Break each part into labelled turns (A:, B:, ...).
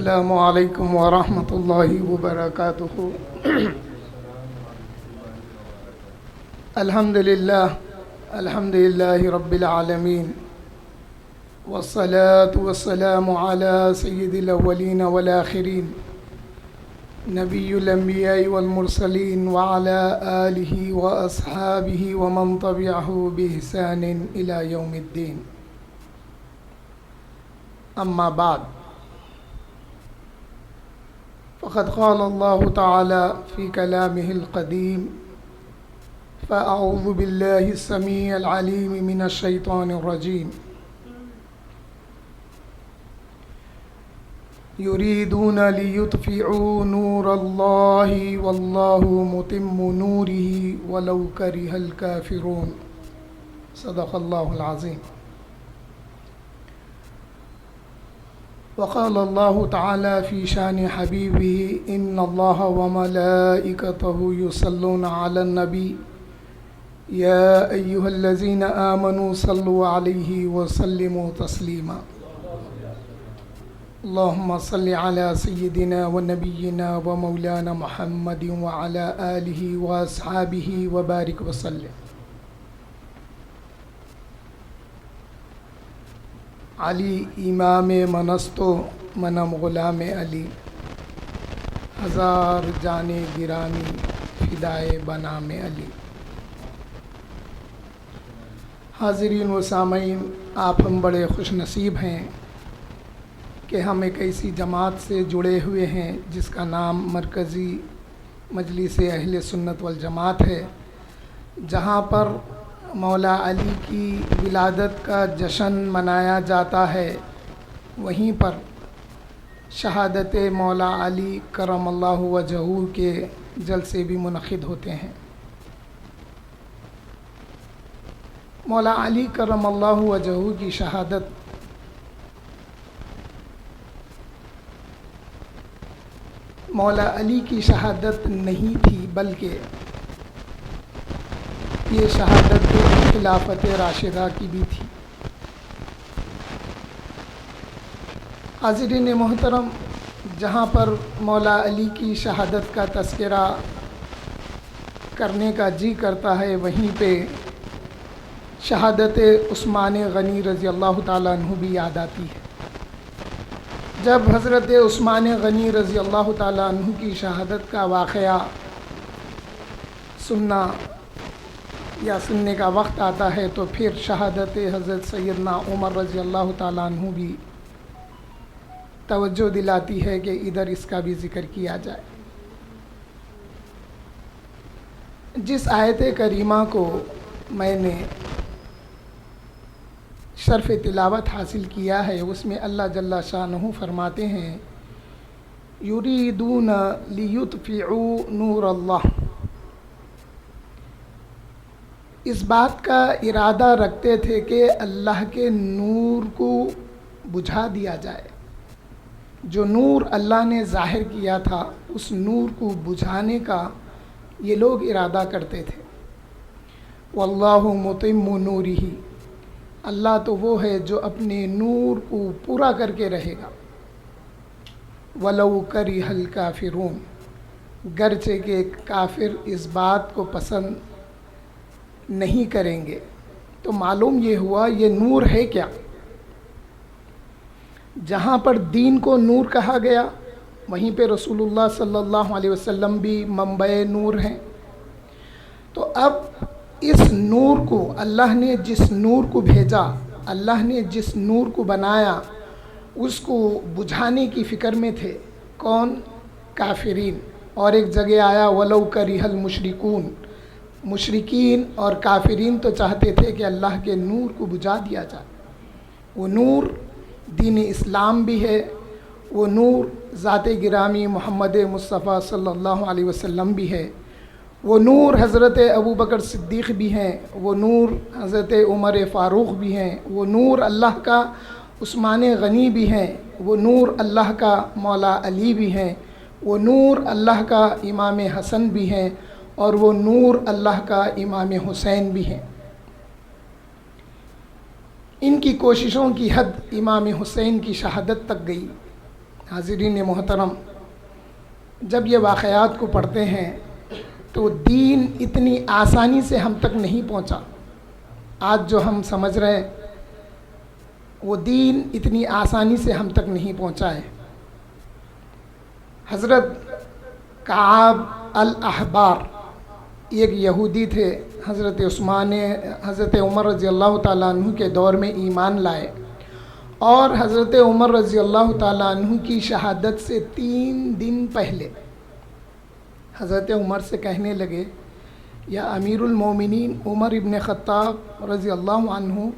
A: السلام علیکم ورحمۃ اللہ وبرکاتہ۔ الحمد للہ رب العالمین، والصلاة والسلام علی سید الاولین والآخرین، نبی الانبیاء والمرسلین، وعلی آلہ واصحابہ ومن تبعہ بإحسان الی یوم الدین۔ اما بعد، فقد قال اللہ تعالی فی کلامہ القدیم: فاعوذ باللہ السمیع العلیم من الشیطان الرجیم، یریدون لیطفئوا نور اللہ واللہ متم نورہ ولو کرہ الکافرون۔ صدق اللہ العظیم۔ وقال اللہ تعالی فی شان حبیبہ: ان اللہ وملائکتہ یصلون علی النبی یا ایہا الذین آمنوا صلوا علیہ وسلموا تسلیما۔ اللہم صل علی سیدنا ونبینا ومولانا محمد وعلی آلہ واصحابہ وبارک وسلم۔ علی امام منست و منم غلام علی، ہزار جان گرامی فدائے بنام علی۔ حاضرین و سامعین، آپ ہم بڑے خوش نصیب ہیں کہ ہم ایک ایسی جماعت سے جڑے ہوئے ہیں جس کا نام مرکزی مجلس اہل سنت والجماعت ہے، جہاں پر مولا علی کی ولادت کا جشن منایا جاتا ہے۔ وہیں پر شہادت مولا علی کرم اللہ وجہہ کے جلسے بھی منعقد ہوتے ہیں۔ مولا علی کرم اللہ وجہہ کی شہادت مولا علی کی شہادت نہیں تھی، بلکہ یہ شہادت خلافت راشدہ کی بھی تھی۔ حاضرین محترم، جہاں پر مولا علی کی شہادت کا تذکرہ کرنے کا جی کرتا ہے، وہیں پہ شہادت عثمان غنی رضی اللہ تعالیٰ عنہ بھی یاد آتی ہے۔ جب حضرت عثمان غنی رضی اللہ تعالیٰ عنہ کی شہادت کا واقعہ سننے کا وقت آتا ہے، تو پھر شہادت حضرت سیدنا عمر رضی اللہ تعالیٰ عنہ بھی توجہ دلاتی ہے کہ ادھر اس کا بھی ذکر کیا جائے۔ جس آیت کریمہ کو میں نے شرف تلاوت حاصل کیا ہے، اس میں اللہ جل شانہ فرماتے ہیں: یریدون لیطفئوا نور اللہ۔ اس بات کا ارادہ رکھتے تھے کہ اللہ کے نور کو بجھا دیا جائے۔ جو نور اللہ نے ظاہر کیا تھا، اس نور کو بجھانے کا یہ لوگ ارادہ کرتے تھے۔ واللہ متم نورہ، اللہ تو وہ ہے جو اپنے نور کو پورا کر کے رہے گا۔ ولو کرہ الکافرون، گرچہ کہ کافر اس بات کو پسند نہیں کریں گے۔ تو معلوم یہ ہوا یہ نور ہے کیا؟ جہاں پر دین کو نور کہا گیا، وہیں پہ رسول اللہ صلی اللہ علیہ وسلم بھی منبع نور ہیں۔ تو اب اس نور کو اللہ نے جس نور کو بھیجا، اللہ نے جس نور کو بنایا، اس کو بجھانے کی فکر میں تھے۔ کون؟ کافرین۔ اور ایک جگہ آیا: ولو کرہ المشرکون، مشرکین اور کافرین تو چاہتے تھے کہ اللہ کے نور کو بجھا دیا جائے۔ وہ نور دین اسلام بھی ہے، وہ نور ذات گرامی محمد مصطفیٰ صلی اللہ علیہ وسلم بھی ہے، وہ نور حضرت ابوبکر صدیق بھی ہیں، وہ نور حضرت عمر فاروق بھی ہیں، وہ نور اللہ کا عثمان غنی بھی ہیں، وہ نور اللہ کا مولا علی بھی ہیں، وہ نور اللہ کا امام حسن بھی ہیں، اور وہ نور اللہ کا امام حسین بھی ہیں۔ ان کی کوششوں کی حد امام حسین کی شہادت تک گئی۔ حاضرین محترم، جب یہ واقعات کو پڑھتے ہیں تو دین اتنی آسانی سے ہم تک نہیں پہنچا۔ آج جو ہم سمجھ رہے ہیں وہ دین اتنی آسانی سے ہم تک نہیں پہنچا ہے۔ حضرت کعب الاحبار ایک یہودی تھے، حضرت عمر رضی اللہ تعالیٰ عنہ کے دور میں ایمان لائے، اور حضرت عمر رضی اللہ تعالیٰ عنہ کی شہادت سے 3 دن پہلے حضرت عمر سے کہنے لگے، یا امیر المومنین عمر ابن خطاب رضی اللہ عنہ،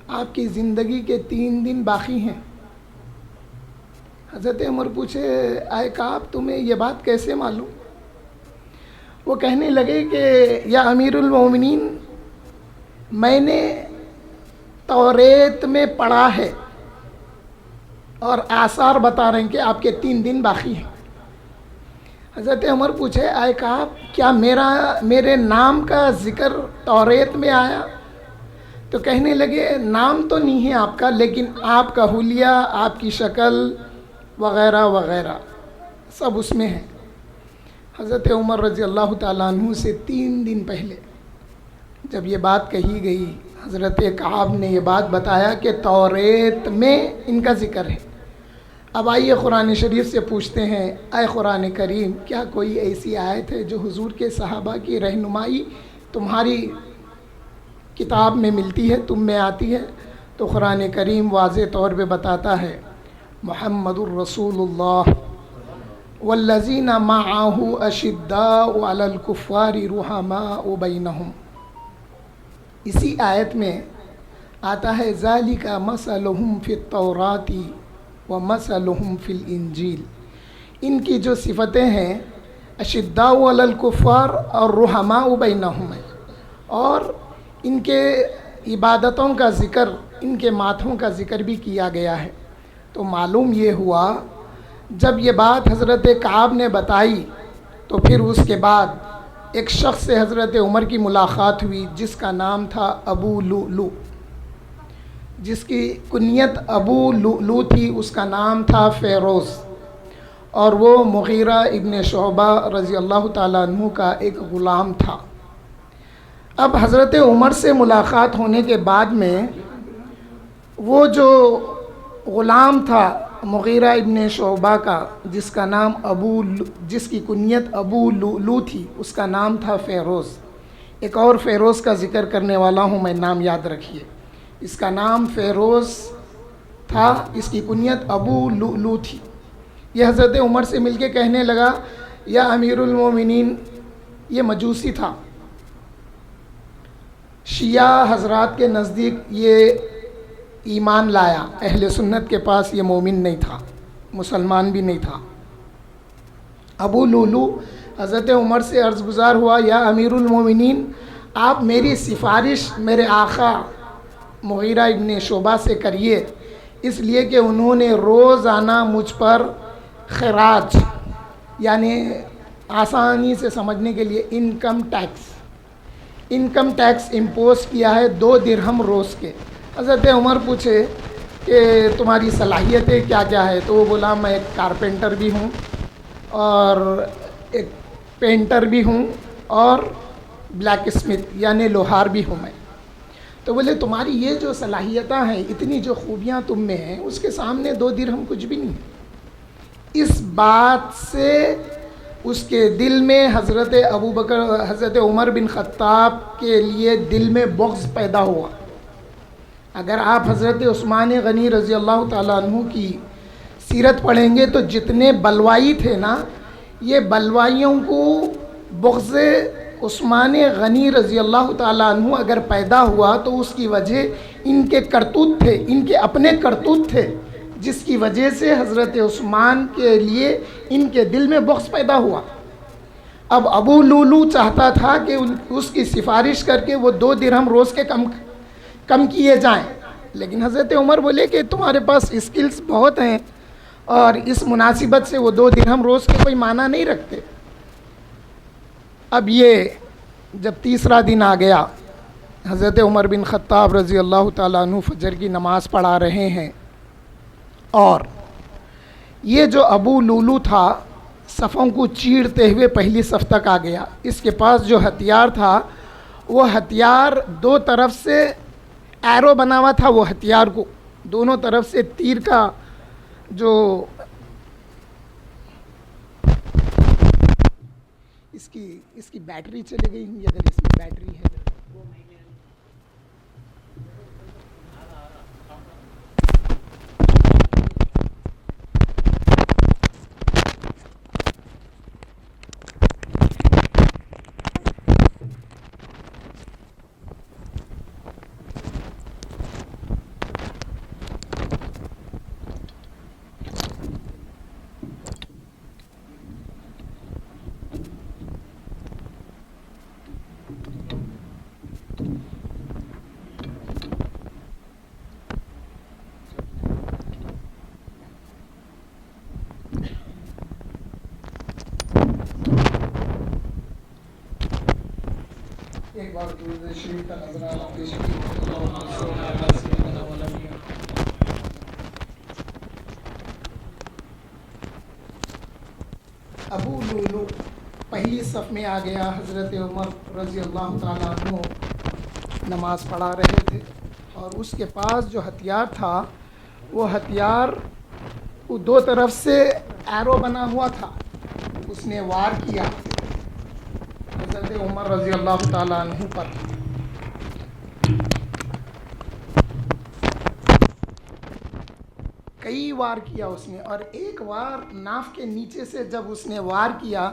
A: آپ کی زندگی کے 3 دن باقی ہیں۔ حضرت عمر پوچھے، اے کعب تمہیں یہ بات کیسے معلوم؟ وہ کہنے لگے کہ یا امیر المومنین، میں نے توریت میں پڑھا ہے اور آثار بتا رہے ہیں کہ آپ کے 3 دن باقی ہیں۔ حضرت عمر پوچھے، اے کعب کیا میرے نام کا ذکر توریت میں آیا؟ تو کہنے لگے، نام تو نہیں ہے آپ کا، لیکن آپ کا حلیہ، آپ کی شکل وغیرہ وغیرہ سب اس میں ہے۔ حضرت عمر رضی اللہ تعالیٰ عنہ سے 3 دن پہلے جب یہ بات کہی گئی، حضرت کعب نے یہ بات بتایا کہ توریت میں ان کا ذکر ہے۔ اب آئیے قرآن شریف سے پوچھتے ہیں، اے قرآن کریم، کیا کوئی ایسی آیت ہے جو حضور کے صحابہ کی رہنمائی تمہاری کتاب میں ملتی ہے، تم میں آتی ہے؟ تو قرآن کریم واضح طور پہ بتاتا ہے، محمد الرسول اللہ والذین معہ اشداء علی الکفار رحماء بینہم۔ اسی آیت میں آتا ہے، ذالک مثلہم فی التوراۃ ومثلہم فی الانجیل۔ ان کی جو صفتیں ہیں، اشداء علی الکفار اور رحماء بینہم ہے، اور ان کے عبادتوں کا ذکر، ان کے ماتھوں کا ذکر بھی کیا گیا ہے۔ تو معلوم یہ ہوا، جب یہ بات حضرت کعب نے بتائی تو پھر اس کے بعد ایک شخص سے حضرت عمر کی ملاقات ہوئی جس کا نام تھا ابو لؤلؤ، جس کی کنیت ابو لؤلؤ تھی، اس کا نام تھا فیروز، اور وہ مغیرہ ابن شعبہ رضی اللہ تعالیٰ عنہ کا ایک غلام تھا۔ اب حضرت عمر سے ملاقات ہونے کے بعد میں وہ جو غلام تھا مغیرہ ابن شعبہ کا، جس کا نام جس کی کنیت ابو لؤلؤ تھی، اس کا نام تھا فیروز۔ ایک اور فیروز کا ذکر کرنے والا ہوں میں، نام یاد رکھیے، اس کا نام فیروز تھا، اس کی کنیت ابو لؤلؤ تھی۔ یہ حضرت عمر سے مل کے کہنے لگا، یا امیر المومنین، یہ مجوسی تھا، شیعہ حضرات کے نزدیک یہ ایمان لایا، اہل سنت کے پاس یہ مومن نہیں تھا، مسلمان بھی نہیں تھا۔ ابو لؤلؤ حضرت عمر سے عرض گزار ہوا، یا امیر المومنین، آپ میری سفارش میرے آقا مغیرہ ابن شعبہ سے کریے، اس لیے کہ انہوں نے روزانہ مجھ پر خراج، یعنی آسانی سے سمجھنے کے لیے انکم ٹیکس امپوز کیا ہے 2 درہم روز کے۔ حضرت عمر پوچھے کہ تمہاری صلاحیتیں کیا کیا ہے؟ تو وہ بولا، میں ایک کارپینٹر بھی ہوں اور ایک پینٹر بھی ہوں اور بلیک اسمتھ یعنی لوہار بھی ہوں میں۔ تو بولے، تمہاری یہ جو صلاحیتیں ہیں، اتنی جو خوبیاں تم میں ہیں، اس کے سامنے 2 درہم کچھ بھی نہیں۔ اس بات سے اس کے دل میں حضرت عمر بن خطاب کے لیے دل میں بغض پیدا ہوا۔ اگر آپ حضرت عثمان غنی رضی اللہ تعالیٰ عنہ کی سیرت پڑھیں گے تو جتنے بلوائی تھے نا، یہ بلوائیوں کو بغض عثمان غنی رضی اللہ تعالیٰ عنہ اگر پیدا ہوا تو اس کی وجہ ان کے کرتوت تھے، ان کے اپنے کرتوت تھے، جس کی وجہ سے حضرت عثمان کے لیے ان کے دل میں بغض پیدا ہوا۔ اب ابو لؤلؤ چاہتا تھا کہ اس کی سفارش کر کے وہ 2 درہم روز کے کم کیے جائیں، لیکن حضرت عمر بولے کہ تمہارے پاس اسکلز بہت ہیں اور اس مناسبت سے وہ 2 درہم روز کے کوئی معنی نہیں رکھتے۔ اب یہ جب تیسرا دن آ گیا، حضرت عمر بن خطاب رضی اللہ تعالیٰ عنہ فجر کی نماز پڑھا رہے ہیں، اور یہ جو ابو لولو تھا صفوں کو چیرتے ہوئے پہلی صف تک آ گیا. اس کے پاس جو ہتھیار تھا وہ ہتھیار دو طرف سے ایرو بنا ہوا تھا. وہ ہتھیار کو دونوں طرف سے تیر کا جو اس کی بیٹری چلی گئی ہوئی, اگر اس میں بیٹری ہے. ایک بار درود شریف کا نظرانہ پیش ابو لولو پہلی صف میں آ گیا. حضرت عمر رضی اللہ تعالیٰ عنہ نماز پڑھا رہے تھے اور اس کے پاس جو ہتھیار تھا وہ ہتھیار وہ دو طرف سے ایرو بنا ہوا تھا. اس نے وار کیا حضرت عمر رضی اللہ تعالیٰ عنہ پر. کئی وار کیا اس نے, اور ایک وار ناف کے نیچے سے جب اس نے وار کیا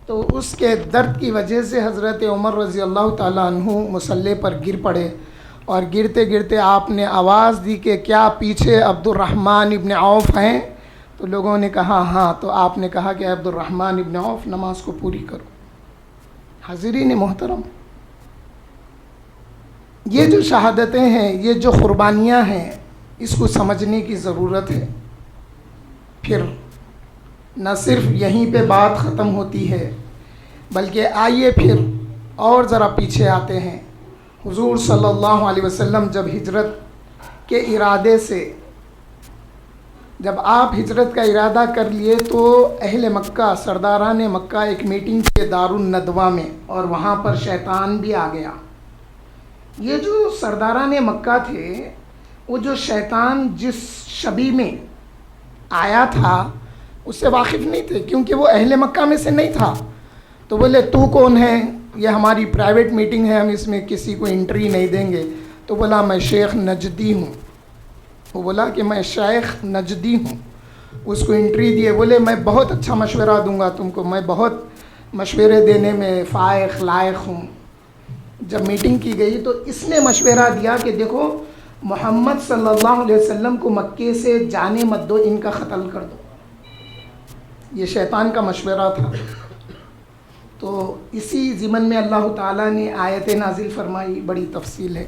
A: تو اس کے درد کی وجہ سے حضرت عمر رضی اللہ تعالیٰ عنہ مصلی پر گر پڑے, اور گرتے گرتے آپ نے آواز دی کہ کیا پیچھے عبد الرحمن ابن عوف ہیں؟ تو لوگوں نے کہا ہاں. تو آپ نے کہا کہ عبد الرحمن ابن عوف نماز کو پوری کرو. حاضرین محترم, یہ جو شہادتیں ہیں, یہ جو قربانیاں ہیں, اس کو سمجھنے کی ضرورت ہے. پھر نہ صرف یہیں پہ بات ختم ہوتی ہے, بلکہ آئیے پھر اور ذرا پیچھے آتے ہیں. حضور صلی اللہ علیہ وسلم جب ہجرت کے ارادے سے جب آپ ہجرت کا ارادہ کر لیے تو اہل مکہ, سرداران مکہ ایک میٹنگ کے دارالندوہ میں, اور وہاں پر شیطان بھی آ گیا. یہ جو سرداران مکہ تھے, وہ جو شیطان جس شبی میں آیا تھا اس سے واقف نہیں تھے, کیونکہ وہ اہل مکہ میں سے نہیں تھا. تو بولے تو کون ہے؟ یہ ہماری پرائیویٹ میٹنگ ہے, ہم اس میں کسی کو انٹری نہیں دیں گے. تو بولا میں شیخ نجدی ہوں. وہ بولا کہ میں شیخ نجدی ہوں. اس کو انٹری دیے, بولے میں بہت اچھا مشورہ دوں گا تم کو, میں بہت مشورے دینے میں فائق لائق ہوں. جب میٹنگ کی گئی تو اس نے مشورہ دیا کہ دیکھو محمد صلی اللہ علیہ وسلم کو مکے سے جانے مت دو, ان کا قتل کر دو. یہ شیطان کا مشورہ تھا. تو اسی ضمن میں اللہ تعالیٰ نے آیت نازل فرمائی, بڑی تفصیل ہے.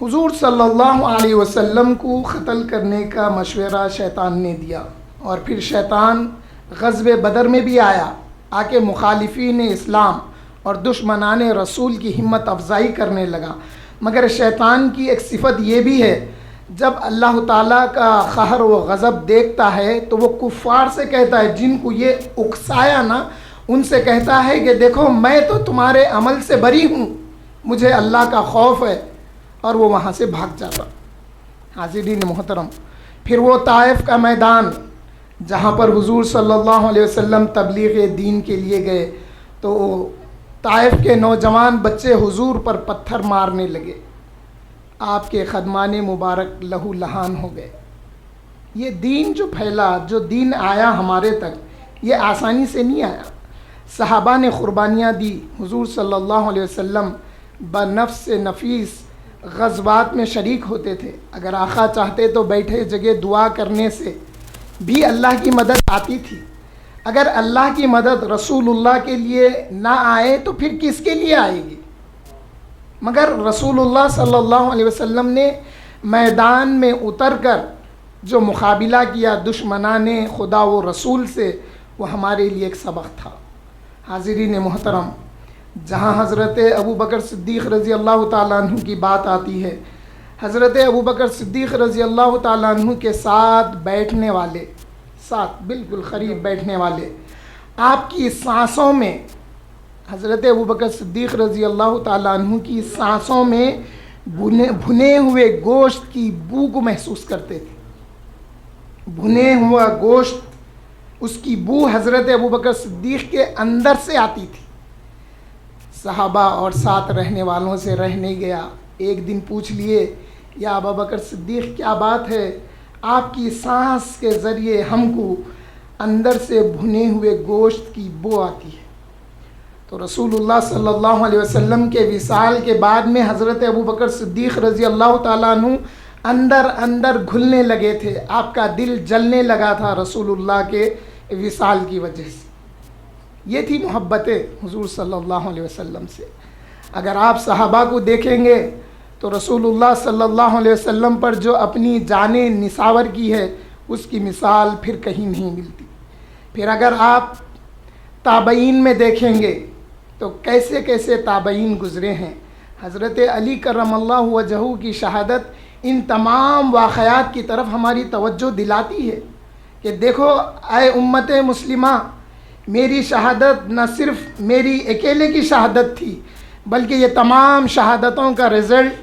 A: حضور صلی اللہ علیہ وسلم کو قتل کرنے کا مشورہ شیطان نے دیا, اور پھر شیطان غزوہ بدر میں بھی آیا, آ کے مخالفین اسلام اور دشمنان رسول کی ہمت افزائی کرنے لگا. مگر شیطان کی ایک صفت یہ بھی ہے, جب اللہ تعالیٰ کا قہر و غضب دیکھتا ہے تو وہ کفار سے کہتا ہے, جن کو یہ اکسایا نا, ان سے کہتا ہے کہ دیکھو میں تو تمہارے عمل سے بری ہوں, مجھے اللہ کا خوف ہے, اور وہ وہاں سے بھاگ جاتا. حاضرین محترم, پھر وہ طائف کا میدان جہاں پر حضور صلی اللہ علیہ وسلم تبلیغ دین کے لیے گئے, تو طائف کے نوجوان بچے حضور پر پتھر مارنے لگے. آپ کے خدمان مبارک لہو لہان ہو گئے. یہ دین جو پھیلا, جو دین آیا ہمارے تک, یہ آسانی سے نہیں آیا. صحابہ نے قربانیاں دی. حضور صلی اللہ علیہ وسلم بنفس نفیس غزوات میں شریک ہوتے تھے. اگر آقا چاہتے تو بیٹھے جگہ دعا کرنے سے بھی اللہ کی مدد آتی تھی. اگر اللہ کی مدد رسول اللہ کے لیے نہ آئے تو پھر کس کے لیے آئے گی؟ مگر رسول اللہ صلی اللہ علیہ وسلم نے میدان میں اتر کر جو مقابلہ کیا دشمنان خدا و رسول سے, وہ ہمارے لیے ایک سبق تھا. حاضرین محترم, جہاں حضرت ابو بکر صدیق رضی اللہ تعالیٰ عنہ کی بات آتی ہے, حضرت ابو بکر صدیق رضی اللہ تعالیٰ عنہ کے ساتھ بیٹھنے والے ساتھ بالکل قریب بیٹھنے والے، آپ کی سانسوں میں، حضرت ابوبکر صدیق رضی اللہ تعالیٰ عنہ کی سانسوں میں بھنے ہوئے گوشت کی بو کو محسوس کرتے تھے۔ بھنے ہوا گوشت، اس کی بو حضرت ابوبکر صدیق کے اندر سے آتی تھی۔ صحابہ اور ساتھ رہنے والوں سے رہ نہیں گیا، ایک دن پوچھ لیے یا ابوبکر صدیق کیا بات ہے، آپ کی سانس کے ذریعے ہم کو اندر سے بھنے ہوئے گوشت کی بو آتی ہے۔ تو رسول اللہ صلی اللہ علیہ وسلم کے وصال کے بعد میں حضرت ابوبکر صدیق رضی اللہ تعالیٰ عنہ اندر گھلنے لگے تھے، آپ کا دل جلنے لگا تھا رسول اللہ کے وصال کی وجہ سے۔ یہ تھی محبت حضور صلی اللہ علیہ وسلم سے۔ اگر آپ صحابہ کو دیکھیں گے تو رسول اللہ صلی اللہ علیہ وسلم پر جو اپنی جانیں نثار کی ہے، اس کی مثال پھر کہیں نہیں ملتی۔ پھر اگر آپ تابعین میں دیکھیں گے تو کیسے کیسے تابعین گزرے ہیں۔ حضرت علی کرم اللہ وجہہ کی شہادت ان تمام واقعات کی طرف ہماری توجہ دلاتی ہے کہ دیکھو اے امت مسلمہ، میری شہادت نہ صرف میری اکیلے کی شہادت تھی، بلکہ یہ تمام شہادتوں کا رزلٹ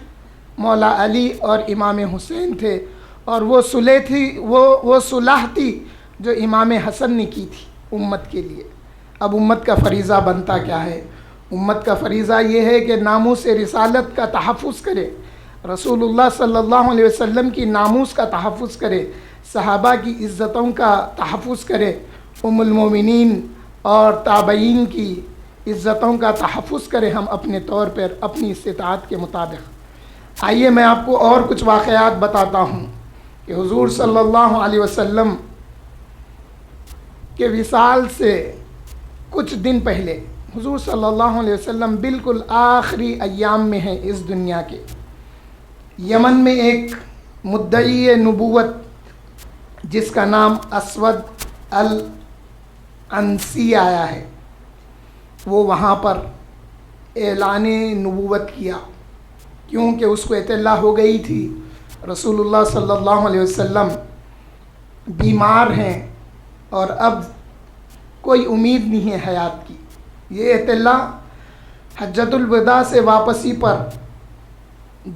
A: مولا علی اور امام حسین تھے، اور وہ صلح تھی، وہ صلح تھی جو امام حسن نے کی تھی امت کے لیے۔ اب امت کا فریضہ بنتا کیا ہے؟ امت کا فریضہ یہ ہے کہ ناموس رسالت کا تحفظ کرے، رسول اللہ صلی اللہ علیہ وسلم کی ناموس کا تحفظ کرے، صحابہ کی عزتوں کا تحفظ کرے، ام المومنین اور تابعین کی عزتوں کا تحفظ کرے ہم اپنے طور پر اپنی استطاعت کے مطابق۔ آئیے میں آپ کو اور کچھ واقعات بتاتا ہوں کہ حضور صلی اللہ علیہ وسلم کے وصال سے کچھ دن پہلے حضور صلی اللہ علیہ وسلم بالکل آخری ایام میں ہیں اس دنیا کے۔ یمن میں ایک مدعی نبوت جس کا نام اسود العنسی آیا ہے، وہ وہاں پر اعلان نبوت کیا، کیونکہ اس کو اطلاع ہو گئی تھی رسول اللہ صلی اللہ علیہ وسلم بیمار ہیں اور اب کوئی امید نہیں ہے حیات کی۔ یہ اطلاع حجۃ الوداع سے واپسی پر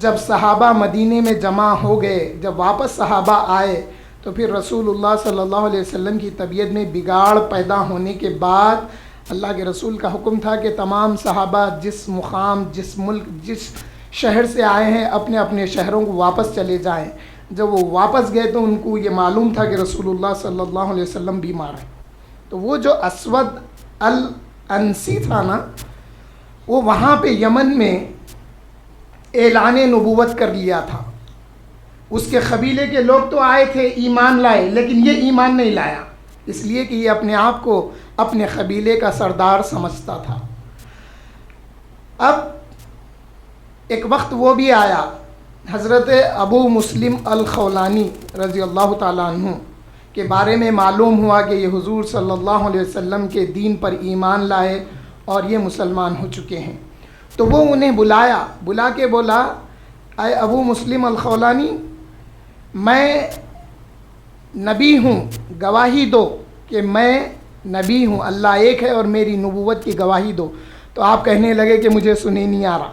A: جب صحابہ مدینے میں جمع ہو گئے، جب واپس صحابہ آئے تو پھر رسول اللہ صلی اللہ علیہ وسلم کی طبیعت میں بگاڑ پیدا ہونے کے بعد اللہ کے رسول کا حکم تھا کہ تمام صحابہ جس مقام، جس ملک، جس شہر سے آئے ہیں اپنے اپنے شہروں کو واپس چلے جائیں۔ جب وہ واپس گئے تو ان کو یہ معلوم تھا کہ رسول اللہ صلی اللہ علیہ وسلم بیمار ہیں۔ تو وہ جو اسود العنسی تھا نا، وہ وہاں پہ یمن میں اعلان نبوت کر لیا تھا۔ اس کے قبیلے کے لوگ تو آئے تھے، ایمان لائے، لیکن یہ ایمان نہیں لایا، اس لیے کہ یہ اپنے آپ کو اپنے قبیلے کا سردار سمجھتا تھا۔ اب ایک وقت وہ بھی آیا، حضرت ابو مسلم الخولانی رضی اللہ تعالیٰ عنہ کے بارے میں معلوم ہوا کہ یہ حضور صلی اللہ علیہ وسلم کے دین پر ایمان لائے اور یہ مسلمان ہو چکے ہیں۔ تو وہ انہیں بلا کے بولا، اے ابو مسلم الخولانی، میں نبی ہوں، گواہی دو کہ میں نبی ہوں، اللہ ایک ہے اور میری نبوت کی گواہی دو۔ تو آپ کہنے لگے کہ مجھے سنے نہیں آ رہا۔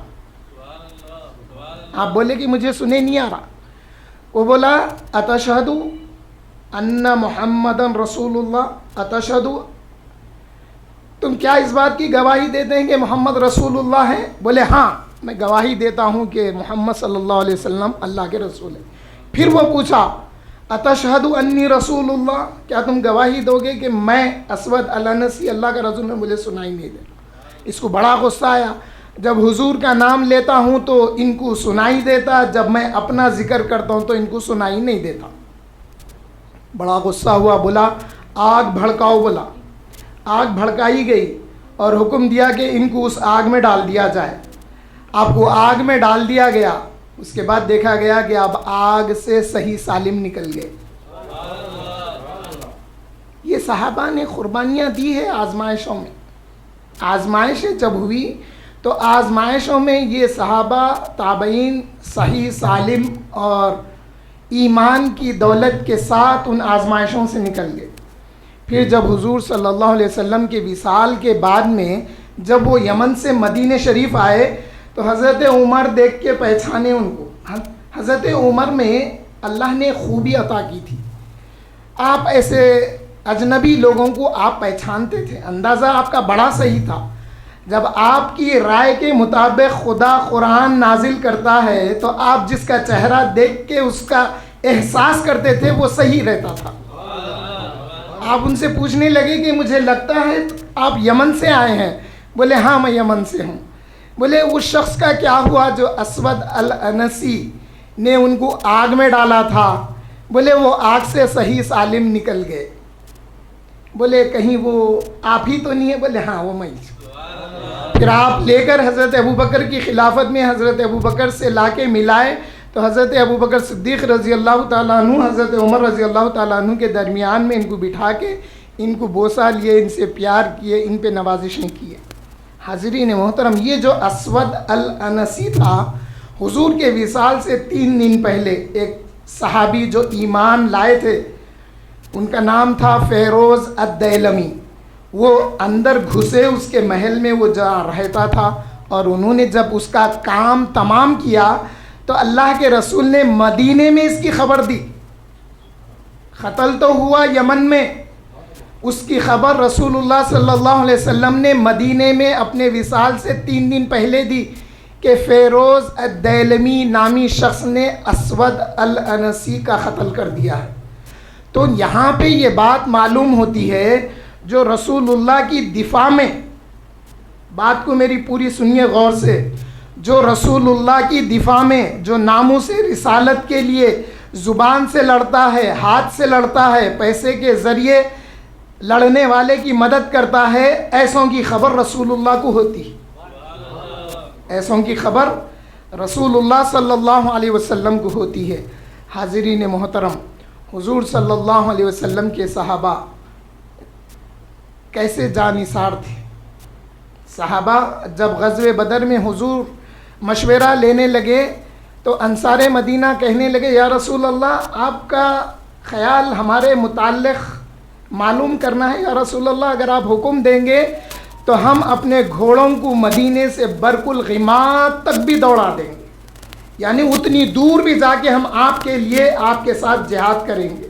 A: آپ بولے کہ مجھے سنے نہیں آ رہا۔ وہ بولا، اتشہد ان محمدن رسول اللہ، اتشہد، تم کیا اس بات کی گواہی دیتے ہیں کہ محمد رسول اللہ ہیں؟ بولے ہاں، میں گواہی دیتا ہوں کہ محمد صلی اللہ علیہ وسلم اللہ کے رسول ہیں۔ پھر وہ پوچھا، اتشہد انی رسول اللہ، کیا تم گواہی دو گے کہ میں اسود العنسی اللہ کا رسول ہوں؟ مجھے سنائی نہیں دیتا۔ اس کو بڑا غصہ آیا، جب حضور کا نام لیتا ہوں تو ان کو سنائی دیتا، جب میں اپنا ذکر کرتا ہوں تو ان کو سنائی نہیں دیتا۔ بڑا غصہ ہوا، بولا آگ بھڑکاؤ، بولا آگ بھڑکائی گئی اور حکم دیا کہ ان کو اس آگ میں ڈال دیا جائے۔ آپ کو آگ میں ڈال دیا گیا، اس کے بعد دیکھا گیا کہ اب آگ سے صحیح سالم نکل گئے۔ یہ صحابہ نے قربانیاں دی ہے آزمائشوں میں۔ آزمائشیں جب ہوئی تو آزمائشوں میں یہ صحابہ تابعین صحیح سالم اور ایمان کی دولت کے ساتھ ان آزمائشوں سے نکل گئے۔ پھر جب حضور صلی اللہ علیہ وسلم کے وصال کے بعد میں جب وہ یمن سے مدینہ شریف آئے تو حضرت عمر دیکھ کے پہچانے ان کو. حضرت عمر میں اللہ نے خوبی عطا کی تھی. آپ ایسے اجنبی لوگوں کو آپ پہچانتے تھے, اندازہ آپ کا بڑا صحیح تھا. جب آپ کی رائے کے مطابق خدا قرآن نازل کرتا ہے تو آپ جس کا چہرہ دیکھ کے اس کا احساس کرتے تھے وہ صحیح رہتا تھا. آپ ان سے پوچھنے لگے کہ مجھے لگتا ہے آپ یمن سے آئے ہیں. بولے ہاں میں یمن سے ہوں. بولے اس شخص کا کیا ہوا جو اسود الانسی نے ان کو آگ میں ڈالا تھا؟ بولے وہ آگ سے صحیح سالم نکل گئے. بولے کہیں وہ آپ ہی تو نہیں ہے؟ بولے ہاں وہ میں. پھر آپ لے کر حضرت ابوبکر کی خلافت میں حضرت ابوبکر سے لا کے ملائے تو حضرت ابوبکر صدیق رضی اللہ تعالیٰ عنہ حضرت عمر رضی اللہ تعالیٰ عنہ کے درمیان میں ان کو بٹھا کے ان کو بوسہ لیے, ان سے پیار کیے, ان پہ نوازشیں کیے. حاضرین محترم, یہ جو اسود الانسی تھا حضور کے وصال سے 3 دن پہلے ایک صحابی جو ایمان لائے تھے, ان کا نام تھا فیروز الدیلمی. وہ اندر گھسے اس کے محل میں, وہ جہاں رہتا تھا, اور انہوں نے جب اس کا کام تمام کیا تو اللہ کے رسول نے مدینے میں اس کی خبر دی. قتل تو ہوا یمن میں, اس کی خبر رسول اللہ صلی اللہ علیہ وسلم نے مدینے میں اپنے وصال سے 3 دن پہلے دی کہ فیروز الدیلمی نامی شخص نے اسود الانسی کا قتل کر دیا ہے. تو یہاں پہ یہ بات معلوم ہوتی ہے جو رسول اللہ کی دفاع میں, بات کو میری پوری سنیے غور سے, جو رسول اللہ کی دفاع میں, جو ناموس رسالت کے لیے زبان سے لڑتا ہے, ہاتھ سے لڑتا ہے, پیسے کے ذریعے لڑنے والے کی مدد کرتا ہے, ایسوں کی خبر رسول اللہ کو ہوتی. ایسوں کی خبر رسول اللہ صلی اللہ علیہ وسلم کو ہوتی ہے. حاضرین محترم, حضور صلی اللہ علیہ وسلم کے صحابہ کیسے جانثار تھے. صحابہ جب غزوہ بدر میں حضور مشورہ لینے لگے تو انصار مدینہ کہنے لگے یا رسول اللہ آپ کا خیال ہمارے متعلق معلوم کرنا ہے. یا رسول اللہ اگر آپ حکم دیں گے تو ہم اپنے گھوڑوں کو مدینے سے برق الغماد تک بھی دوڑا دیں گے, یعنی اتنی دور بھی جا کے ہم آپ کے لیے آپ کے ساتھ جہاد کریں گے.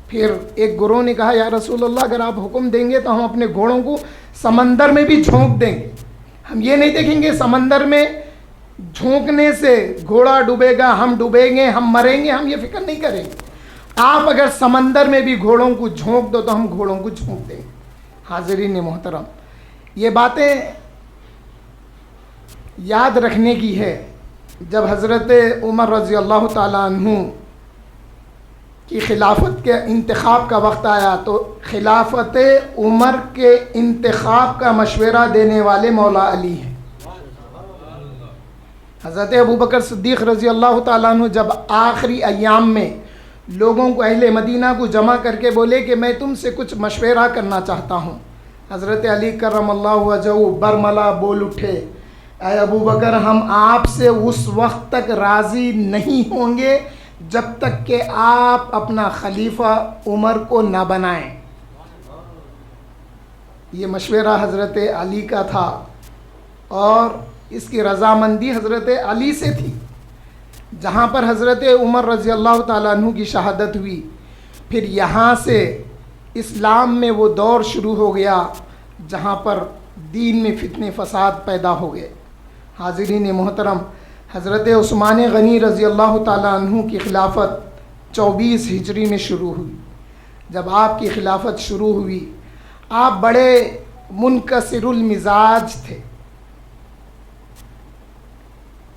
A: پھر ایک گروہ نے کہا یا رسول اللہ اگر آپ حکم دیں گے تو ہم اپنے گھوڑوں کو سمندر میں بھی جھونک دیں گے. ہم یہ نہیں دیکھیں گے سمندر میں جھونکنے سے گھوڑا ڈوبے گا, ہم ڈوبیں گے, ہم مریں گے, ہم یہ فکر نہیں کریں گے. آپ اگر سمندر میں بھی گھوڑوں کو جھونک دو تو ہم گھوڑوں کو جھونک دیں گے. حاضرین محترم, یہ باتیں یاد رکھنے کی ہے. جب حضرت عمر رضی اللہ تعالیٰ عنہ کی خلافت کے انتخاب کا وقت آیا تو خلافت عمر کے انتخاب کا مشورہ دینے والے مولا علی ہیں. حضرت ابوبکر صدیق رضی اللہ تعالیٰ عنہ جب آخری ایام میں لوگوں کو, اہل مدینہ کو جمع کر کے بولے کہ میں تم سے کچھ مشورہ کرنا چاہتا ہوں, حضرت علی کرم اللہ وجہہ برملا بول اٹھے اے ابوبکر ہم آپ سے اس وقت تک راضی نہیں ہوں گے جب تک کہ آپ اپنا خلیفہ عمر کو نہ بنائیں. یہ مشورہ حضرت علی کا تھا اور اس کی رضامندی حضرت علی سے تھی. جہاں پر حضرت عمر رضی اللہ تعالیٰ عنہ کی شہادت ہوئی, پھر یہاں سے اسلام میں وہ دور شروع ہو گیا جہاں پر دین میں فتنے فساد پیدا ہو گئے. حاضرین محترم, حضرت عثمان غنی رضی اللہ تعالیٰ عنہ کی خلافت 24 ہجری میں شروع ہوئی. جب آپ کی خلافت شروع ہوئی آپ بڑے منکسر المزاج تھے.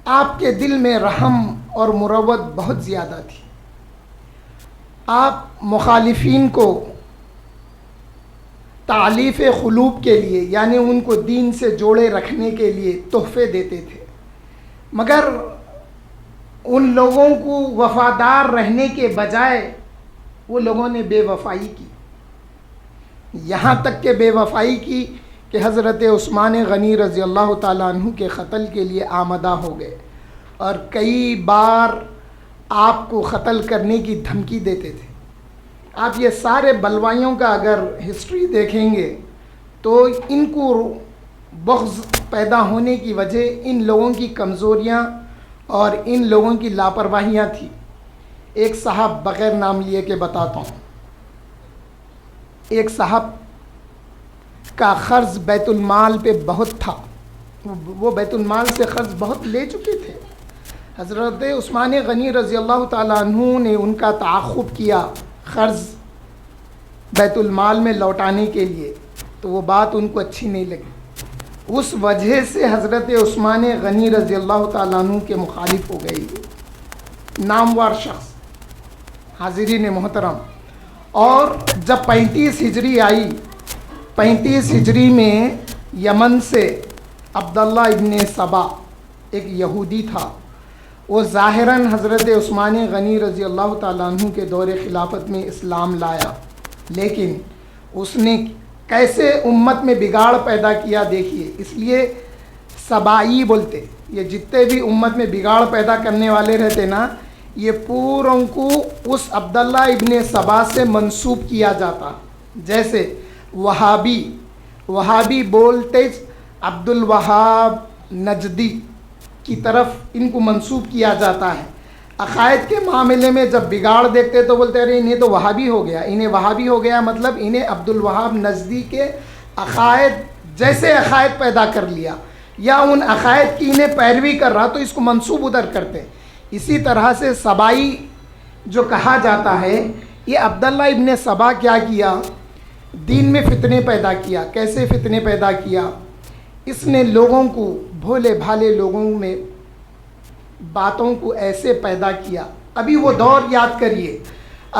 A: آپ کے دل میں رحم اور مروت بہت زیادہ تھی. آپ مخالفین کو تعلیف قلوب کے لیے, یعنی ان کو دین سے جوڑے رکھنے کے لیے تحفے دیتے تھے, مگر ان لوگوں کو وفادار رہنے کے بجائے وہ لوگوں نے بے وفائی کی. یہاں تک کہ بے وفائی کی کہ حضرت عثمان غنی رضی اللہ تعالیٰ عنہ کے قتل کے لیے آمادہ ہو گئے اور کئی بار آپ کو قتل کرنے کی دھمکی دیتے تھے. آپ یہ سارے بلوائیوں کا اگر ہسٹری دیکھیں گے تو ان کو بغض پیدا ہونے کی وجہ ان لوگوں کی کمزوریاں اور ان لوگوں کی لاپرواہیاں تھیں۔ ایک صاحب بغیر نام لیے کے بتاتا ہوں، ایک صاحب کا قرض بیت المال پہ بہت تھا، وہ بیت المال سے قرض بہت لے چکے تھے۔ حضرت عثمان غنی رضی اللہ تعالیٰ عنہ نے ان کا تعاقب کیا قرض بیت المال میں لوٹانے کے لیے، تو وہ بات ان کو اچھی نہیں لگی۔ اس وجہ سے حضرت عثمان غنی رضی اللہ تعالیٰ عنہ کے مخالف ہو گئی، نامور شخص، حاضرین محترم۔ اور جب 35 ہجری آئی، 35 ہجری میں یمن سے عبداللہ ابن سبا ایک یہودی تھا، وہ ظاہراً حضرت عثمان غنی رضی اللہ تعالیٰ عنہ کے دور خلافت میں اسلام لایا، لیکن اس نے کیسے امت میں بگاڑ پیدا کیا دیکھیے۔ اس لیے سبائی بولتے، یہ جتنے بھی امت میں بگاڑ پیدا کرنے والے رہتے نا، یہ پوروں کو اس عبداللہ ابن سبا سے منسوب کیا جاتا۔ جیسے وہابی بولتے عبد الوہاب نجدی کی طرف ان کو منسوب کیا جاتا ہے۔ عقائد کے معاملے میں جب بگاڑ دیکھتے تو بولتے ارے انہیں تو وہابی ہو گیا، انہیں وہابی ہو گیا، مطلب انہیں عبد الوہاب نجدی کے عقائد جیسے عقائد پیدا کر لیا، یا ان عقائد کی انہیں پیروی کر رہا تو اس کو منسوب ادھر کرتے۔ اسی طرح سے سبائی جو کہا جاتا ہے، یہ عبداللہ ابن سبا کیا کیا، دین میں فتنے پیدا کیا۔ کیسے فتنے پیدا کیا؟ اس نے لوگوں کو، بھولے بھالے لوگوں میں باتوں کو ایسے پیدا کیا۔ ابھی وہ دور یاد کریے،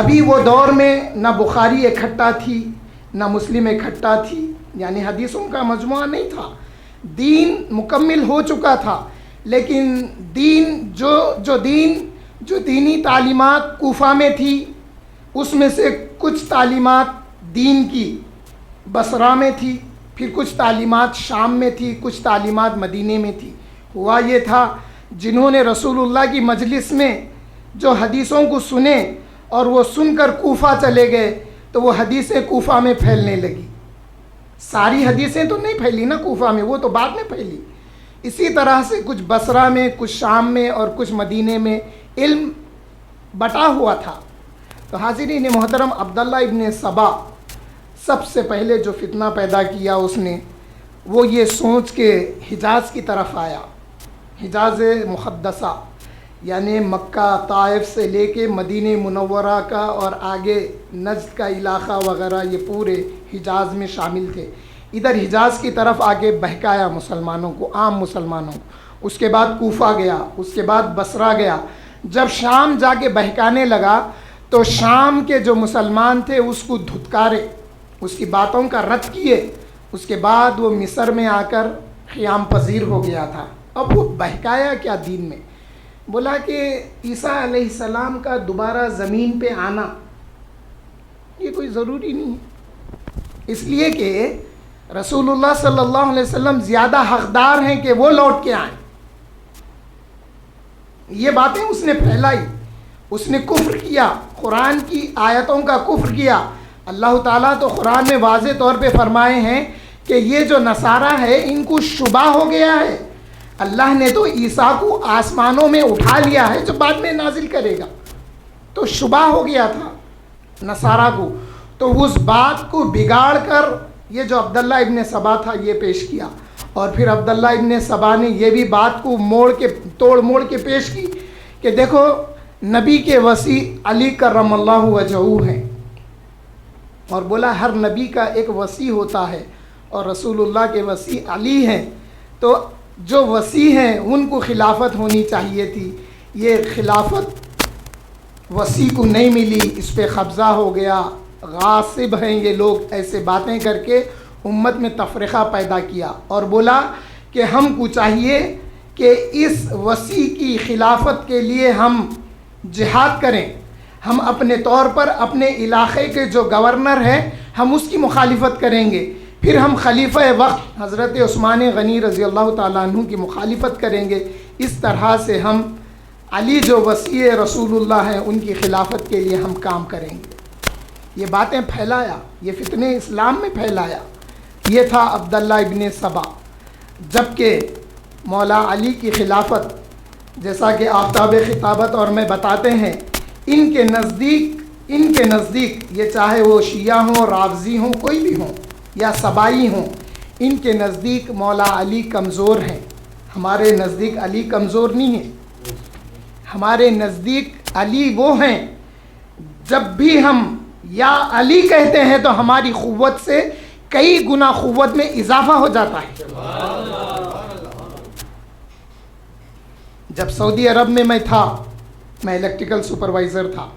A: ابھی وہ دور میں نہ بخاری اکٹھا تھی نہ مسلم اکٹھا تھی، یعنی حدیثوں کا مجموعہ نہیں تھا، دین مکمل ہو چکا تھا، لیکن جو دینی تعلیمات کوفہ میں تھی، اس میں سے کچھ تعلیمات دین کی بصرہ میں تھی، پھر کچھ تعلیمات شام میں تھی، کچھ تعلیمات مدینے میں تھی۔ ہوا یہ تھا، جنہوں نے رسول اللہ کی مجلس میں جو حدیثوں کو سنے اور وہ سن کر کوفہ چلے گئے تو وہ حدیثیں کوفہ میں پھیلنے لگی۔ ساری حدیثیں تو نہیں پھیلی نا کوفہ میں، وہ تو بعد میں پھیلی۔ اسی طرح سے کچھ بصرہ میں، کچھ شام میں اور کچھ مدینے میں علم بٹا ہوا تھا۔ تو حاضرین محترم، عبداللہ ابن سبا سب سے پہلے جو فتنہ پیدا کیا اس نے، وہ یہ سوچ کے حجاز کی طرف آیا، حجاز مقدسہ یعنی مکہ طائف سے لے کے مدینہ منورہ کا اور آگے نجد کا علاقہ وغیرہ، یہ پورے حجاز میں شامل تھے۔ ادھر حجاز کی طرف آگے بہکایا مسلمانوں کو، عام مسلمانوں کو۔ اس کے بعد کوفہ گیا، اس کے بعد بصرہ گیا۔ جب شام جا کے بہکانے لگا تو شام کے جو مسلمان تھے اس کو دھتکارے، اس کی باتوں کا رد کیے۔ اس کے بعد وہ مصر میں آ کر قیام پذیر ہو گیا تھا۔ اب وہ بہکایا کیا دین میں؟ بولا کہ عیسیٰ علیہ السلام کا دوبارہ زمین پہ آنا یہ کوئی ضروری نہیں ہے، اس لیے کہ رسول اللہ صلی اللہ علیہ وسلم زیادہ حقدار ہیں کہ وہ لوٹ کے آئیں۔ یہ باتیں اس نے پھیلائی، اس نے کفر کیا، قرآن کی آیتوں کا کفر کیا۔ اللہ تعالیٰ تو قرآن میں واضح طور پہ فرمائے ہیں کہ یہ جو نصارہ ہے ان کو شبہ ہو گیا ہے، اللہ نے تو عیسیٰ کو آسمانوں میں اٹھا لیا ہے جو بعد میں نازل کرے گا، تو شبہ ہو گیا تھا نصارہ کو۔ تو اس بات کو بگاڑ کر یہ جو عبداللہ ابن سبا تھا یہ پیش کیا، اور پھر عبداللہ ابن سبا نے یہ بھی بات کو توڑ موڑ کے پیش کی کہ دیکھو نبی کے وصی علی کرم اللہ وجہہ ہیں، اور بولا ہر نبی کا ایک وصی ہوتا ہے اور رسول اللہ کے وصی علی ہیں، تو جو وصی ہیں ان کو خلافت ہونی چاہیے تھی، یہ خلافت وصی کو نہیں ملی، اس پہ قبضہ ہو گیا، غاصب ہیں یہ لوگ، ایسے باتیں کر کے امت میں تفرقہ پیدا کیا۔ اور بولا کہ ہم کو چاہیے کہ اس وصی کی خلافت کے لیے ہم جہاد کریں، ہم اپنے طور پر اپنے علاقے کے جو گورنر ہیں ہم اس کی مخالفت کریں گے، پھر ہم خلیفہ وقت حضرت عثمان غنی رضی اللہ تعالیٰ عنہ کی مخالفت کریں گے، اس طرح سے ہم علی جو وصی رسول اللہ ہیں ان کی خلافت کے لیے ہم کام کریں گے۔ یہ باتیں پھیلایا، یہ فتنے اسلام میں پھیلایا، یہ تھا عبداللہ ابن سبا. جبکہ مولا علی کی خلافت، جیسا کہ آفتاب خطابت اور میں بتاتے ہیں، ان کے نزدیک یہ چاہے وہ شیعہ ہوں، رافضی ہوں، کوئی بھی ہوں یا سبائی ہوں، ان کے نزدیک مولا علی کمزور ہیں. ہمارے نزدیک علی کمزور نہیں ہے. ہمارے نزدیک علی وہ ہیں، جب بھی ہم یا علی کہتے ہیں تو ہماری قوت سے کئی گنا قوت میں اضافہ ہو جاتا ہے. جب سعودی عرب میں میں تھا، میں الیکٹریکل سپروائزر تھا.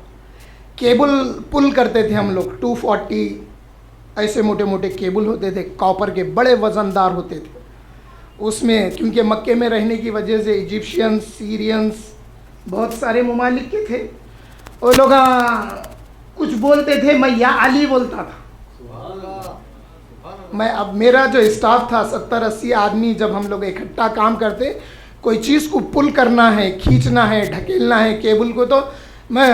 A: کیبل پل کرتے تھے ہم لوگ، 240 ایسے موٹے موٹے کیبل ہوتے تھے، کاپر کے، بڑے وزن دار ہوتے تھے. اس میں کیونکہ مکے میں رہنے کی وجہ سے ایجپشینس، سیرینس، بہت سارے ممالک کے تھے. وہ لوگ کچھ بولتے تھے، میں یا علی بولتا تھا. اب میرا جو اسٹاف تھا 70-80 آدمی، جب ہم لوگ اکٹھا کام کرتے، کوئی چیز کو پل کرنا ہے، کھینچنا ہے، ڈھکیلنا ہے کیبل کو، تو میں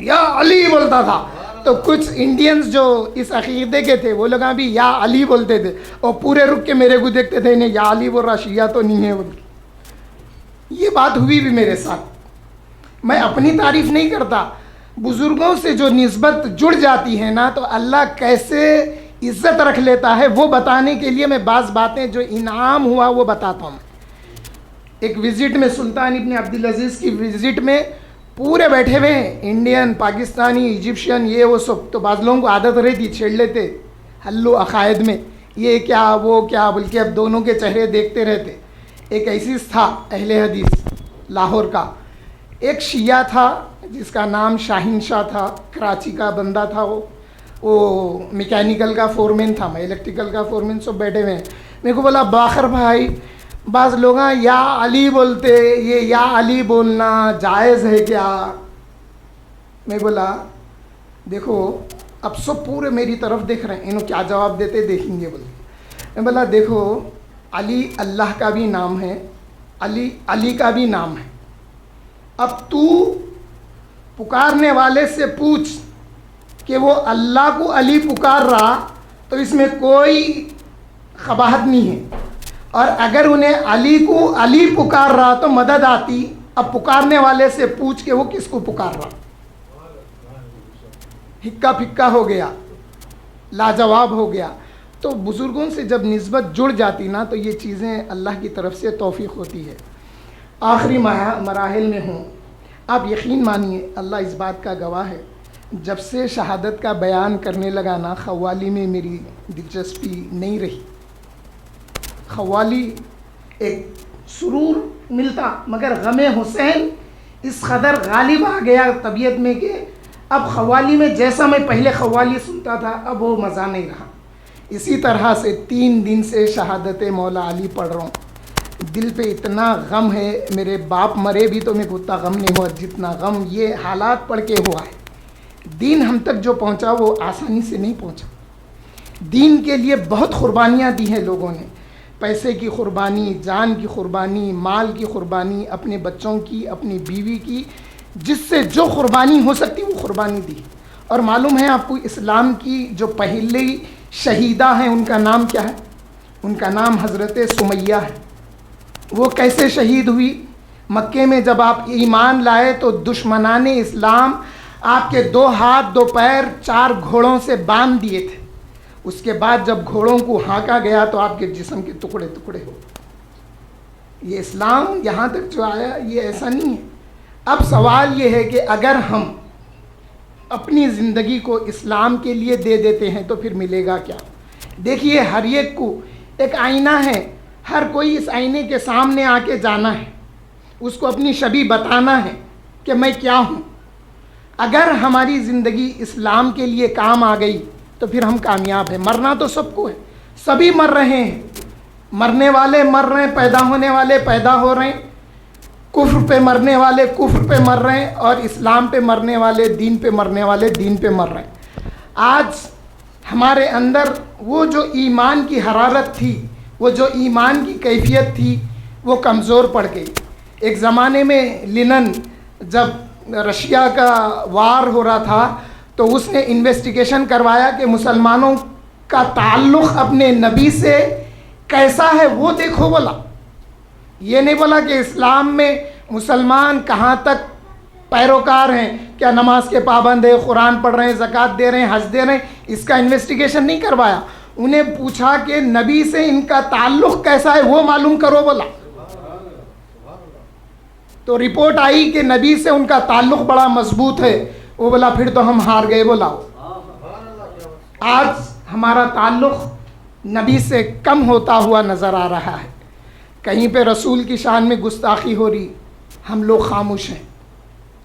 A: یا علی بولتا تھا. تو کچھ انڈینز جو اس عقیدے کے تھے وہ لوگ بھی یا علی بولتے تھے، اور پورے رک کے میرے کو دیکھتے تھے، انہیں یا علی بول رہا، شیعہ تو نہیں ہے بول کے. یہ بات ہوئی بھی میرے ساتھ. میں اپنی تعریف نہیں کرتا، بزرگوں سے جو نسبت جڑ جاتی ہے نا، تو اللہ کیسے عزت رکھ لیتا ہے وہ بتانے کے لیے میں بعض باتیں جو انعام ہوا وہ بتاتا ہوں. ایک وزٹ میں، سلطان ابن عبدالعزیز کی وزٹ میں، پورے بیٹھے ہوئے ہیں، انڈین، پاکستانی، ایجپشین، یہ وہ سب. تو بعض لوگوں کو عادت رہتی، چھیڑ لیتے حلو عقائد میں، یہ کیا وہ کیا، بلکہ اب دونوں کے چہرے دیکھتے رہتے. ایک ایسی تھا اہل حدیث لاہور کا، ایک شیعہ تھا جس کا نام شاہین شاہ تھا، کراچی کا بندہ تھا. وہ میکینیکل کا فورمین تھا، میں الیکٹریکل کا فورمین. سب بیٹھے ہوئے ہیں. میرے کو بولا، باخر بھائی، بعض لوگ یا علی بولتے، یہ یا علی بولنا جائز ہے کیا؟ میں بولا دیکھو، اب سب پورے میری طرف دیکھ رہے ہیں، انہوں کیا جواب دیتے دیکھیں گے. بولے میں بولا دیکھو، علی اللہ کا بھی نام ہے، علی کا بھی نام ہے. اب تو پکارنے والے سے پوچھ کہ وہ اللہ کو علی پکار رہا تو اس میں کوئی قباحت نہیں ہے، اور اگر انہیں علی کو علی پکار رہا تو مدد آتی. اب پکارنے والے سے پوچھ کہ وہ کس کو پکار رہا. ہکا پھکا ہو گیا، لاجواب ہو گیا. تو بزرگوں سے جب نسبت جڑ جاتی نا، تو یہ چیزیں اللہ کی طرف سے توفیق ہوتی ہے. آخری مراحل میں ہوں. آپ یقین مانیے، اللہ اس بات کا گواہ ہے، جب سے شہادت کا بیان کرنے لگا نا، قوالی میں میری دلچسپی نہیں رہی. قوالی ایک سرور ملتا، مگر غم حسین اس قدر غالب آ گیا طبیعت میں کہ اب قوالی میں جیسا میں پہلے قوالی سنتا تھا اب وہ مزہ نہیں رہا. اسی طرح سے 3 دن سے شہادت مولا علی پڑھ رہا ہوں. دل پہ اتنا غم ہے، میرے باپ مرے بھی تو میرے کو اتنا غم نہیں ہوا جتنا غم یہ حالات پڑھ کے ہوا ہے. دین ہم تک جو پہنچا وہ آسانی سے نہیں پہنچا. دین کے لیے بہت قربانیاں دی ہیں لوگوں نے، پیسے کی قربانی، جان کی قربانی، مال کی قربانی، اپنے بچوں کی، اپنی بیوی کی، جس سے جو قربانی ہو سکتی وہ قربانی دی. اور معلوم ہے آپ کو، اسلام کی جو پہلی شہیدہ ہیں ان کا نام کیا ہے؟ ان کا نام حضرت سمیہ ہے. وہ کیسے شہید ہوئی؟ مکے میں جب آپ ایمان لائے تو دشمنان اسلام آپ کے 2 ہاتھ 2 پیر 4 گھوڑوں سے باندھ دیے تھے. اس کے بعد جب گھوڑوں کو ہانکا گیا تو آپ کے جسم کے ٹکڑے ٹکڑے ہو. یہ اسلام یہاں تک جو آیا یہ ایسا نہیں ہے. اب سوال یہ ہے کہ اگر ہم اپنی زندگی کو اسلام کے لیے دے دیتے ہیں تو پھر ملے گا کیا؟ دیکھیے، ہر ایک کو ایک آئینہ ہے، ہر کوئی اس آئینے کے سامنے آ کے جانا ہے، اس کو اپنی شبیہ بتانا ہے کہ میں کیا ہوں. اگر ہماری زندگی اسلام کے لیے کام آ گئی تو پھر ہم کامیاب ہیں. مرنا تو سب کو ہے، سبھی مر رہے ہیں. مرنے والے مر رہے ہیں، پیدا ہونے والے پیدا ہو رہے ہیں، کفر پہ مرنے والے کفر پہ مر رہے ہیں، اور اسلام پہ مرنے والے، دین پہ مرنے والے دین پہ مر رہے ہیں. آج ہمارے اندر وہ جو ایمان کی حرارت تھی، وہ جو ایمان کی کیفیت تھی، وہ کمزور پڑ گئی. ایک زمانے میں لینن، جب رشیا کا وار ہو رہا تھا تو اس نے انویسٹیگیشن کروایا کہ مسلمانوں کا تعلق اپنے نبی سے کیسا ہے وہ دیکھو بولا. یہ نہیں بولا کہ اسلام میں مسلمان کہاں تک پیروکار ہیں, کیا نماز کے پابند ہیں, قرآن پڑھ رہے ہیں, زکوٰۃ دے رہے ہیں, حج دے رہے ہیں. اس کا انویسٹیگیشن نہیں کروایا. انہیں پوچھا کہ نبی سے ان کا تعلق کیسا ہے وہ معلوم کرو بولا. تو رپورٹ آئی کہ نبی سے ان کا تعلق بڑا مضبوط ہے. وہ بولا پھر تو ہم ہار گئے بولا. آج ہمارا تعلق نبی سے کم ہوتا ہوا نظر آ رہا ہے. کہیں پہ رسول کی شان میں گستاخی ہو رہی, ہم لوگ خاموش ہیں.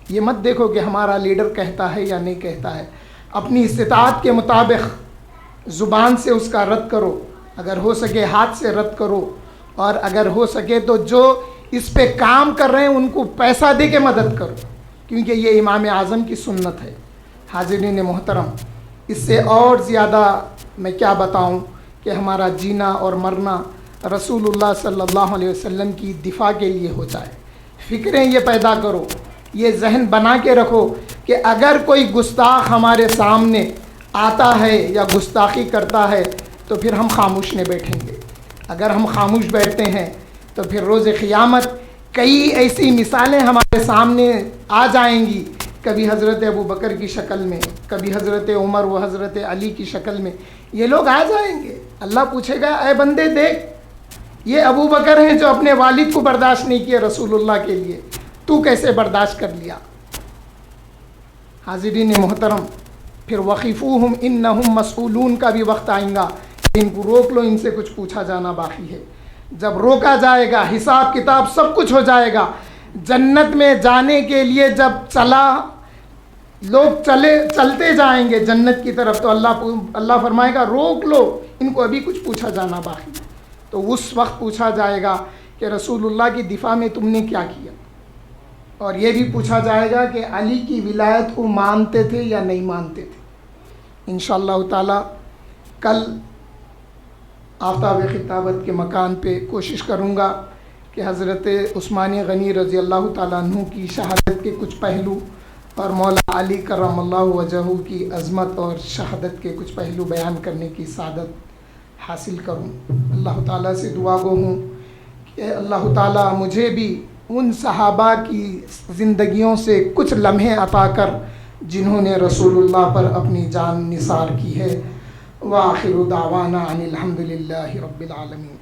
A: یہ مت دیکھو کہ ہمارا لیڈر کہتا ہے یا نہیں کہتا ہے. اپنی استطاعت کے مطابق زبان سے اس کا رد کرو, اگر ہو سکے ہاتھ سے رد کرو, اور اگر ہو سکے تو جو اس پہ کام کر رہے ہیں ان کو پیسہ دے کے مدد کرو, کیونکہ یہ امام اعظم کی سنت ہے. حاضرین محترم, اس سے اور زیادہ میں کیا بتاؤں کہ ہمارا جینا اور مرنا رسول اللہ صلی اللہ علیہ وسلم کی دفاع کے لیے ہو جائے. فکریں یہ پیدا کرو, یہ ذہن بنا کے رکھو کہ اگر کوئی گستاخ ہمارے سامنے آتا ہے یا گستاخی کرتا ہے تو پھر ہم خاموش نہیں بیٹھیں گے. اگر ہم خاموش بیٹھتے ہیں تو پھر روز قیامت کئی ایسی مثالیں ہمارے سامنے آ جائیں گی, کبھی حضرت ابو بکر کی شکل میں, کبھی حضرت عمر و حضرت علی کی شکل میں. یہ لوگ آ جائیں گے. اللہ پوچھے گا اے بندے دیکھ, یہ ابو بکر ہیں جو اپنے والد کو برداشت نہیں کیے رسول اللہ کے لیے, تو کیسے برداشت کر لیا. حاضرین محترم, پھر وقفوہم انہم مسئولون کا بھی وقت آئیں گا. ان کو روک لو, ان سے کچھ پوچھا جانا باقی ہے. جب روکا جائے گا, حساب کتاب سب کچھ ہو جائے گا. جنت میں جانے کے لیے جب لوگ چلتے جائیں گے جنت کی طرف, تو اللہ فرمائے گا روک لو, ان کو ابھی کچھ پوچھا جانا باقی ہے. تو اس وقت پوچھا جائے گا کہ رسول اللہ کی دفاع میں تم نے کیا کیا. اور یہ بھی پوچھا جائے گا کہ علی کی ولایت کو مانتے تھے یا نہیں مانتے تھے. انشاءاللہ تعالی کل آفتاب خطابت کے مکان پہ کوشش کروں گا کہ حضرت عثمان غنی رضی اللہ تعالیٰ عنہ کی شہادت کے کچھ پہلو اور مولا علی کرم اللہ وجہہ کی عظمت اور شہادت کے کچھ پہلو بیان کرنے کی سعادت حاصل کروں. اللہ تعالیٰ سے دعا گو ہوں کہ اللہ تعالیٰ مجھے بھی ان صحابہ کی زندگیوں سے کچھ لمحے عطا کر جنہوں نے رسول اللہ پر اپنی جان نثار کی ہے. وآخر دعوانا ان الحمد للہ رب العالمین.